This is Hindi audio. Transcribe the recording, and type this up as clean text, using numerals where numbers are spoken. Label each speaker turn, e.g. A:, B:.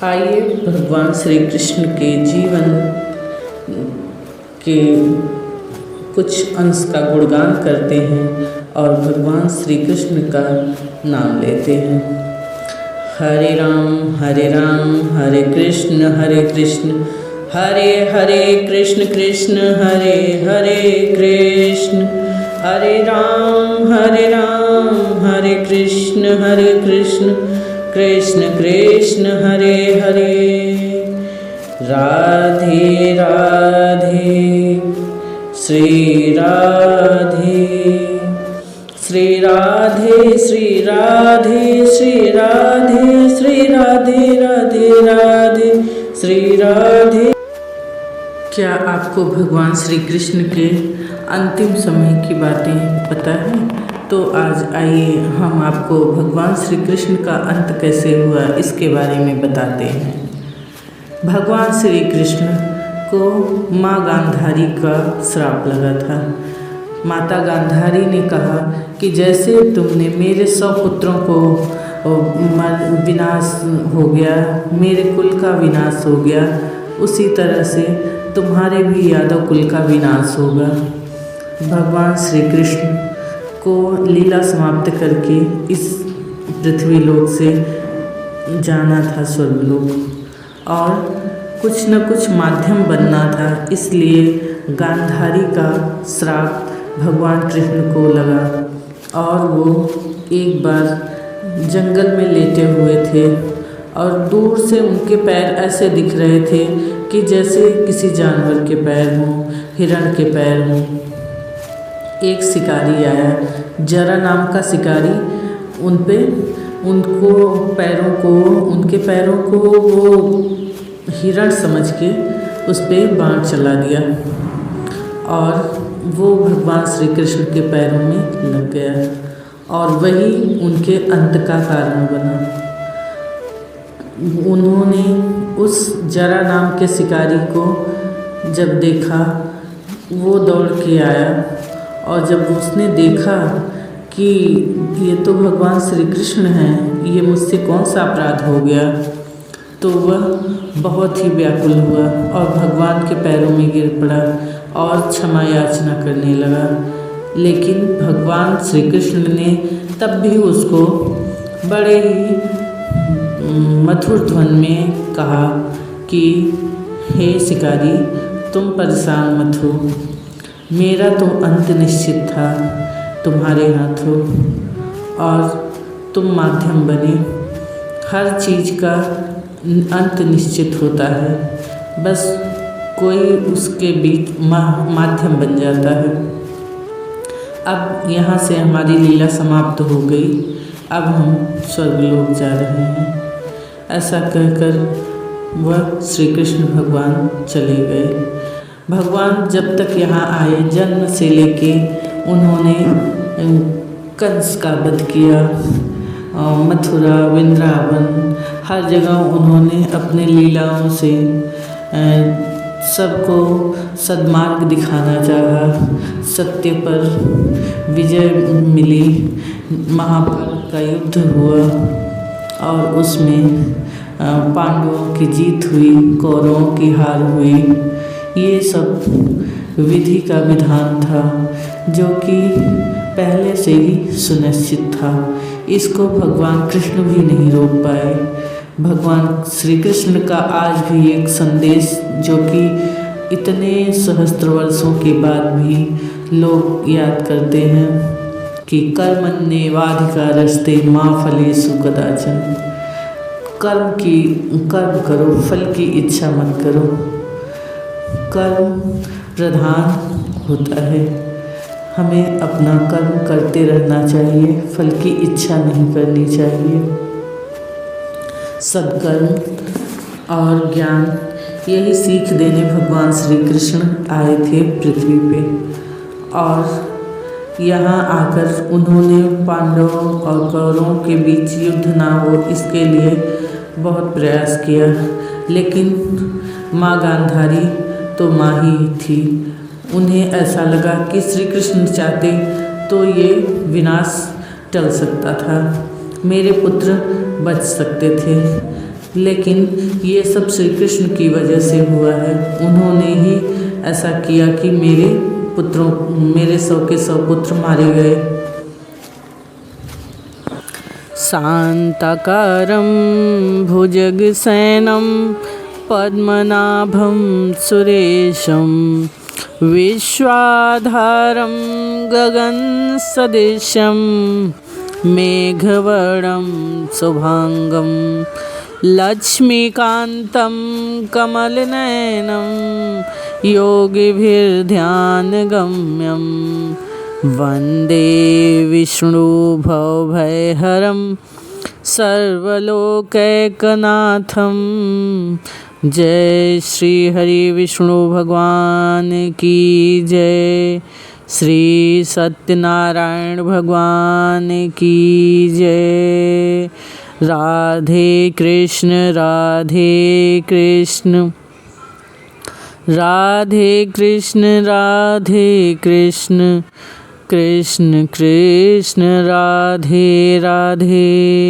A: आइए भगवान श्री कृष्ण के जीवन के कुछ अंश का गुणगान करते हैं और भगवान श्री कृष्ण का नाम लेते हैं। हरे राम हरे कृष्ण हरे हरे कृष्ण कृष्ण हरे हरे कृष्ण, हरे राम हरे कृष्ण कृष्ण कृष्ण हरे हरे। राधे राधे श्री राधे श्री राधे श्री राधे श्री राधे श्री राधे राधे राधे श्री राधे। क्या आपको भगवान श्री कृष्ण के अंतिम समय की बातें पता है? तो आज आइए हम आपको भगवान श्री कृष्ण का अंत कैसे हुआ इसके बारे में बताते हैं। भगवान श्री कृष्ण को माँ गांधारी का श्राप लगा था। माता गांधारी ने कहा कि जैसे तुमने मेरे 100 पुत्रों को विनाश हो गया, मेरे कुल का विनाश हो गया, उसी तरह से तुम्हारे भी यादव कुल का विनाश होगा। भगवान श्री कृष्ण को लीला समाप्त करके इस पृथ्वी लोक से जाना था स्वर्गलोक, और कुछ न कुछ माध्यम बनना था, इसलिए गांधारी का श्राप भगवान कृष्ण को लगा। और वो एक बार जंगल में लेटे हुए थे और दूर से उनके पैर ऐसे दिख रहे थे कि जैसे किसी जानवर के पैर हों, हिरण के पैर हों। एक शिकारी आया, जरा नाम का शिकारी, उनके पैरों को वो हिरण समझ के उस पर बाण चला दिया और वो भगवान श्री कृष्ण के पैरों में लग गया और वही उनके अंत का कारण बना। उन्होंने उस जरा नाम के शिकारी को जब देखा, वो दौड़ के आया और जब उसने देखा कि ये तो भगवान श्री कृष्ण हैं, ये मुझसे कौन सा अपराध हो गया, तो वह बहुत ही व्याकुल हुआ और भगवान के पैरों में गिर पड़ा और क्षमा याचना करने लगा। लेकिन भगवान श्री कृष्ण ने तब भी उसको बड़े ही मधुर ध्वन में कहा कि हे शिकारी, तुम परेशान मत हो, मेरा तो अंत निश्चित था तुम्हारे हाथों और तुम माध्यम बने। हर चीज़ का अंत निश्चित होता है, बस कोई उसके बीच माध्यम बन जाता है। अब यहाँ से हमारी लीला समाप्त हो गई, अब हम स्वर्गलोक जा रहे हैं। ऐसा कहकर वह श्री कृष्ण भगवान चले गए। भगवान जब तक यहाँ आए, जन्म से लेके उन्होंने कंस का वध किया, मथुरा, वृंदावन, हर जगह उन्होंने अपने लीलाओं से सबको सद्मार्ग दिखाना चाहा। सत्य पर विजय मिली, महाभारत का युद्ध हुआ और उसमें पांडवों की जीत हुई, कौरवों की हार हुई। ये सब विधि का विधान था जो कि पहले से ही सुनिश्चित था। इसको भगवान कृष्ण भी नहीं रोक पाए। भगवान श्री कृष्ण का आज भी एक संदेश जो कि इतने सहस्त्र वर्षों के बाद भी लोग याद करते हैं कि कर्मण्येवाधिकारस्ते मा फलेषु कदाचन। कर्म करो, फल की इच्छा मत करो। कर्म प्रधान होता है, हमें अपना कर्म करते रहना चाहिए, फल की इच्छा नहीं करनी चाहिए। सद्कर्म और ज्ञान, यही सीख देने भगवान श्री कृष्ण आए थे पृथ्वी पे। और यहाँ आकर उन्होंने पांडवों और कौरवों के बीच युद्ध ना हो, इसके लिए बहुत प्रयास किया। लेकिन माँ गांधारी तो माँ ही थी। उन्हें ऐसा लगा कि श्री कृष्ण चाहते तो ये विनाश टल सकता था, मेरे पुत्र बच सकते थे। लेकिन ये सब श्री कृष्ण की वजह से हुआ है। उन्होंने ही ऐसा किया कि मेरे 100 के 100 पुत्र मारे गए। शांताकारं भुजगशयनं पद्मनाभं सुरेशं विश्वाधारं गगनसदृशं मेघवर्णं शुभांगं लक्ष्मीकान्तं कमलनयनं योगिभिर्ध्यानगम्यं वन्दे विष्णुभवभयहरं सर्वलोकैकनाथं। जय श्री हरि विष्णु भगवान की जय। श्री सत्यनारायण भगवान की जय। राधे कृष्ण राधे कृष्ण राधे कृष्ण राधे कृष्ण कृष्ण कृष्ण राधे राधे।